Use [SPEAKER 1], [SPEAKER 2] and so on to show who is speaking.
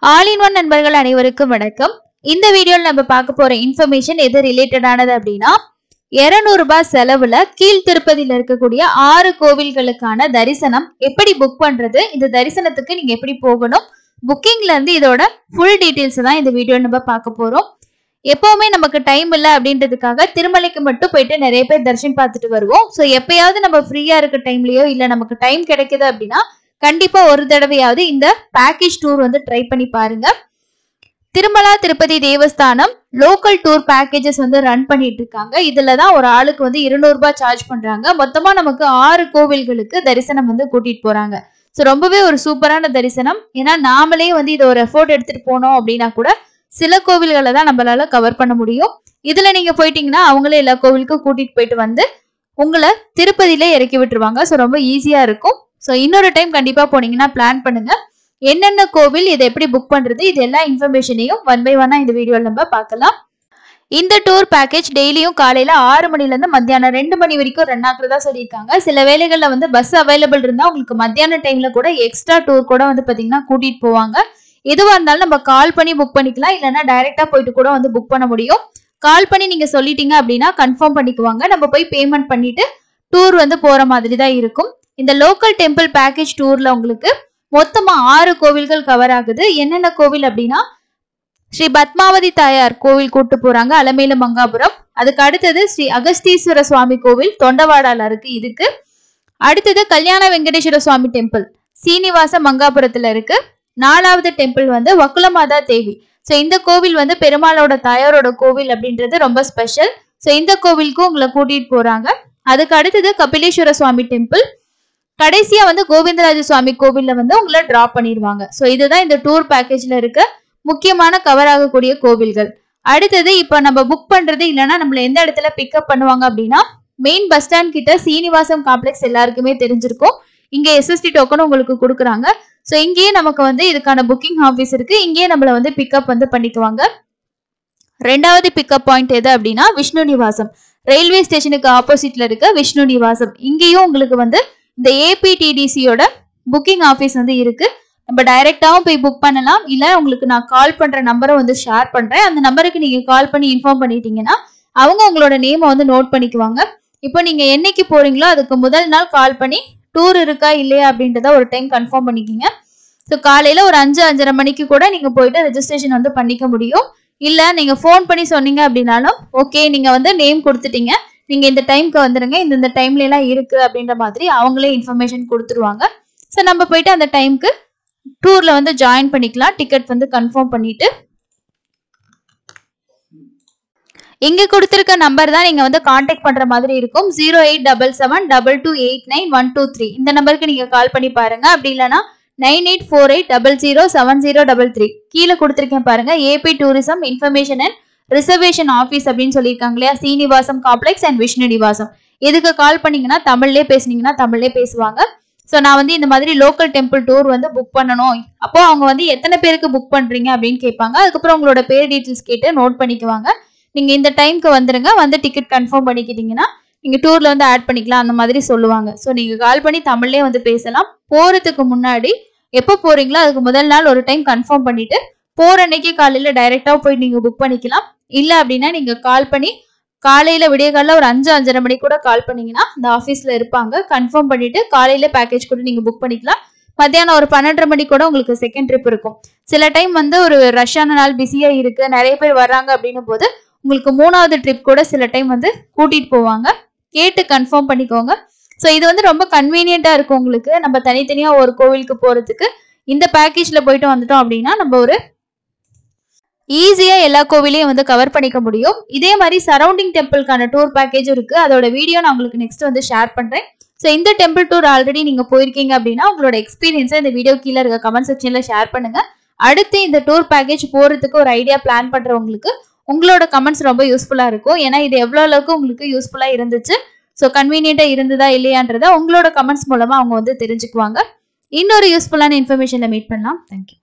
[SPEAKER 1] All in one நண்பர்கள் அனைவருக்கும் வணக்கம். இந்த வீடியோல நம்ம பார்க்க போற இன்ஃபர்மேஷன் எது ரிலேட்டடானது அப்படின்னா 200 ரூபாய் செலவுல கீழ் திருப்பதியில இருக்கக்கூடிய 6 கோவில்களுக்கான தரிசனம் எப்படி புக் பண்றது, இந்த தரிசனத்துக்கு நீங்க எப்படி போகணும், புக்கிங்ல இருந்து இதோட ஃபுல் டீடைல்ஸ் தான் இந்த வீடியோல நம்ம பார்க்க போறோம். எப்பவுமே நமக்கு டைம் இல்லை அப்படின்றதுக்காக திருமலைக்கு மட்டும் போயிட்டு நிறைய பேர் தரிசனம் பார்த்துட்டு வருவோம். ஸோ எப்பயாவது நம்ம ஃப்ரீயா இருக்க டைம்லயோ இல்லை நமக்கு டைம் கிடைக்குது அப்படின்னா கண்டிப்பா ஒரு தடவையாவது இந்த பேக்கேஜ் டூர் வந்து ட்ரை பண்ணி பாருங்க. Tirumala Tirupati Devasthanam local tour packages வந்து ரன் பண்ணிட்டு இருக்காங்க. இதுலதான் ஒரு ஆளுக்கு வந்து 200 ரூபாய் சார்ஜ் பண்றாங்க. மொத்தமா நமக்கு 6 கோவில்களுக்கு தரிசனம் வந்து கூட்டிட்டு போறாங்க. ஸோ ரொம்பவே ஒரு சூப்பரான தரிசனம். ஏன்னா நாமளே வந்து இதை ஒரு எஃபோர்ட் எடுத்துட்டு போனோம் அப்படின்னா கூட சில கோவில்களை தான் நம்மளால கவர் பண்ண முடியும். இதுல நீங்க போயிட்டீங்கன்னா அவங்களே எல்லா கோவிலுக்கும் கூட்டிட்டு போயிட்டு வந்து உங்களை திருப்பதியில இறக்கி விட்டுருவாங்க. ஸோ ரொம்ப ஈஸியா இருக்கும். ஸோ இன்னொரு டைம் கண்டிப்பா போனீங்கன்னா பிளான் பண்ணுங்க. என்னென்ன கோவில், இதை எப்படி புக் பண்றது, இது எல்லா இன்ஃபர்மேஷனையும் ஒன் பை ஒன்னா இந்த வீடியோல நம்ம பார்க்கலாம். இந்த டூர் பேக்கேஜ் டெய்லியும் காலையில 6 மணில இருந்து மத்தியானம் 2 மணி வரைக்கும் ரன் ஆகுறதா சொல்லியிருக்காங்க. சில வேளைகள்ல வந்து பஸ் அவைலபிள் இருந்தா உங்களுக்கு மத்தியான டைம்ல கூட எக்ஸ்ட்ரா டூர் கூட வந்து பாத்தீங்கன்னா கூட்டிட்டு போவாங்க. எதுவா இருந்தாலும் நம்ம கால் பண்ணி புக் பண்ணிக்கலாம், இல்லைன்னா டைரக்டா போயிட்டு கூட வந்து புக் பண்ண முடியும். கால் பண்ணி நீங்க சொல்லிட்டீங்க அப்படின்னா கன்ஃபார்ம் பண்ணிக்குவாங்க. நம்ம போய் பேமெண்ட் பண்ணிட்டு டூர் வந்து போற மாதிரி தான் இருக்கும். இந்த லோக்கல் டெம்பிள் பேக்கேஜ் டூர்ல உங்களுக்கு மொத்தமா 6 கோவில்கள் கவர் ஆகுது. என்னென்ன கோவில் அப்படின்னா ஸ்ரீ பத்மாவதி தாயார் கோவில் கூட்டு போறாங்க, அலமேலு மங்காபுரம். அதுக்கு அடுத்தது ஸ்ரீ அகஸ்தீஸ்வர சுவாமி கோவில் தொண்டவாடால இருக்கு. இதுக்கு அடுத்தது கல்யாண வெங்கடேஸ்வர சுவாமி டெம்பிள் சீனிவாச மங்காபுரத்துல இருக்கு. 4வது டெம்பிள் வந்து வக்குலமாதா தேவி. ஸோ இந்த கோவில் வந்து பெருமாளோட தாயாரோட கோவில் அப்படின்றது ரொம்ப ஸ்பெஷல். ஸோ இந்த கோவிலுக்கும் உங்களை கூட்டிட்டு போறாங்க. அதுக்கு அடுத்தது கபிலேஸ்வர சுவாமி டெம்பிள். கடைசியா வந்து கோவிந்தராஜ சுவாமி கோவில்ல வந்து உங்களை டிராப் பண்ணிடுவாங்க. ஸோ இதுதான் இந்த டூர் பேக்கேஜ்ல இருக்க முக்கியமான கவர் ஆகக்கூடிய கோவில்கள். அடுத்தது இப்ப நம்ம புக் பண்றது இல்லைன்னா நம்மள எந்த இடத்துல பிக்கப் பண்ணுவாங்க அப்படின்னா மெயின் பஸ் ஸ்டாண்ட் கிட்ட சீனிவாசம் காம்ப்ளெக்ஸ் எல்லாருக்குமே தெரிஞ்சிருக்கும். இங்க எஸ்எஸ்டி டோக்கன் உங்களுக்கு கொடுக்குறாங்க. ஸோ இங்கேயே நமக்கு வந்து இதுக்கான புக்கிங் ஆஃபீஸ் இருக்கு. இங்கேயே நம்மள வந்து பிக்கப் வந்து பண்ணிக்குவாங்க. 2வது பிக்கப் பாயிண்ட் எது அப்படின்னா விஷ்ணு நிவாசம். ரயில்வே ஸ்டேஷனுக்கு ஆப்போசிட்ல இருக்க விஷ்ணு நிவாசம். இங்கேயும் உங்களுக்கு வந்து இந்த ஏபிடிடிசியோட புக்கிங் ஆஃபீஸ் வந்து இருக்கு. நம்ம டைரக்டாவும் போய் புக் பண்ணலாம், இல்ல உங்களுக்கு நான் கால் பண்ற நம்பரை வந்து ஷேர் பண்றேன். அந்த நம்பருக்கு நீங்க கால் பண்ணி இன்ஃபார்ம் பண்ணிட்டீங்கன்னா அவங்க உங்களோட நேமை வந்து நோட் பண்ணிக்குவாங்க. இப்போ நீங்க என்னைக்கு போறீங்களோ அதுக்கு முதல் நாள் கால் பண்ணி டூர் இருக்கா இல்லையா அப்படின்றத ஒரு டைம் கன்ஃபார்ம் பண்ணிக்கிங்க. ஸோ காலையில ஒரு 5-5:30 மணிக்கு கூட நீங்க போயிட்டு ரெஜிஸ்ட்ரேஷன் வந்து பண்ணிக்க முடியும். இல்ல நீங்க ஃபோன் பண்ணி சொன்னீங்க அப்படின்னாலும் ஓகே, நீங்க வந்து நேம் கொடுத்துட்டீங்க, நீங்க இந்த டைம்க்கு வந்துருங்க, இந்த டைம்ல எல்லாம் இருக்கு அப்படின்ற மாதிரி அவங்களே இன்ஃபர்மேஷன் கொடுத்துருவாங்க. ஸோ நம்ம போயிட்டு அந்த டைம்க்கு டூர்ல வந்து ஜாயின் பண்ணிக்கலாம். டிக்கெட் வந்து கன்ஃபார்ம் பண்ணிட்டு இங்க கொடுத்திருக்க நம்பர் தான் நீங்க வந்து கான்டாக்ட் பண்ற மாதிரி இருக்கும். 08772289 இந்த நம்பருக்கு நீங்க கால் பண்ணி பாருங்க. அப்படி இல்லைன்னா 9848007033 கீழே கொடுத்திருக்கேன் பாருங்க. AP tourism information and reservation office அப்படின்னு சொல்லியிருக்காங்க இல்லையா, சீனிவாசம் காம்ப்ளெக்ஸ் அண்ட் விஷ்ணு நிவாசம். இதுக்கு கால் பண்ணீங்கன்னா தமிழ்லேயே பேசுனீங்கன்னா தமிழ்லேயே பேசுவாங்க. ஸோ நான் வந்து இந்த மாதிரி லோக்கல் டெம்பிள் டூர் வந்து புக் பண்ணணும். அப்போ அவங்க வந்து எத்தனை பேருக்கு புக் பண்றீங்க அப்படின்னு கேட்பாங்க. அதுக்கப்புறம் உங்களோட பேர் டீட்டெயில்ஸ் கேட்டு நோட் பண்ணிக்குவாங்க. நீங்க இந்த டைம்க்கு வந்துருங்க, வந்து டிக்கெட் கன்ஃபார்ம் பண்ணிக்கிட்டீங்கன்னா நீங்க டூர்ல வந்து ஆட் பண்ணிக்கலாம் அந்த மாதிரி சொல்லுவாங்க. ஸோ நீங்க கால் பண்ணி தமிழ்லேயே வந்து பேசலாம். போறதுக்கு முன்னாடி எப்போ போறீங்களோ அதுக்கு முதல் நாள் ஒரு டைம் கன்ஃபார்ம் பண்ணிட்டு போற அன்னைக்கு காலையில டைரக்டா போய் நீங்க புக் பண்ணிக்கலாம். இல்ல அப்படின்னா நீங்க கால் பண்ணி காலையில விடிய காலைல ஒரு 5-5:30 மணிக்கு கூட கால் பண்ணீங்கன்னா இந்த ஆஃபீஸ்ல இருப்பாங்க. கன்ஃபார்ம் பண்ணிட்டு காலையில பேக்கேஜ் கூட நீங்க புக் பண்ணிக்கலாம். மத்தியானம் ஒரு 12:30 மணிக்கு கூட உங்களுக்கு செகண்ட் ட்ரிப் இருக்கும். சில டைம் வந்து ஒரு ரஷ்ஷான நாள், பிஸியா இருக்கு, நிறைய பேர் வர்றாங்க அப்படின்னும் போது உங்களுக்கு 3வது ட்ரிப் கூட சில டைம் வந்து கூட்டிட்டு போவாங்க. கேட்டு கன்ஃபார்ம் பண்ணிக்கோங்க. ஸோ இது வந்து ரொம்ப கன்வீனியன்ட்டா இருக்கும் உங்களுக்கு. நம்ம தனித்தனியா ஒரு கோவிலுக்கு போறதுக்கு இந்த பேக்கேஜ்ல போயிட்டு வந்துட்டோம் அப்படின்னா நம்ம ஒரு ஈஸியா எல்லா கோவிலையும் வந்து கவர் பண்ணிக்க முடியும். இதே மாதிரி சரௌண்டிங் டெம்பிள்கான டூர் பேக்கேஜும் இருக்கு. அதோட வீடியோ நான் உங்களுக்கு நெக்ஸ்ட் வந்து ஷேர் பண்றேன். ஸோ இந்த டெம்பிள் டூர் ஆல்ரெடி நீங்க போயிருக்கீங்க அப்படின்னா உங்களோட எக்ஸ்பீரியன்ஸை இந்த வீடியோ கீழே இருக்க கமெண்ட் செக்ஷன்ல ஷேர் பண்ணுங்க. அடுத்து இந்த டூர் பேக்கேஜ் போறதுக்கு ஒரு ஐடியா பிளான் பண்றவங்களுக்கு உங்களோட கமெண்ட்ஸ் ரொம்ப யூஸ்ஃபுல்லா இருக்கும். ஏன்னா இது எவ்வளவு அளவுக்கு உங்களுக்கு யூஸ்ஃபுல்லா இருந்துச்சு, ஸோ கன்வீனியன்ட்டா இருந்ததா இல்லையான்றத உங்களோட கமெண்ட்ஸ் மூலமா அவங்க வந்து தெரிஞ்சுக்குவாங்க. இன்னொரு யூஸ்ஃபுல்லான இன்ஃபர்மேஷன்ல மீட் பண்ணலாம். தேங்க்யூ.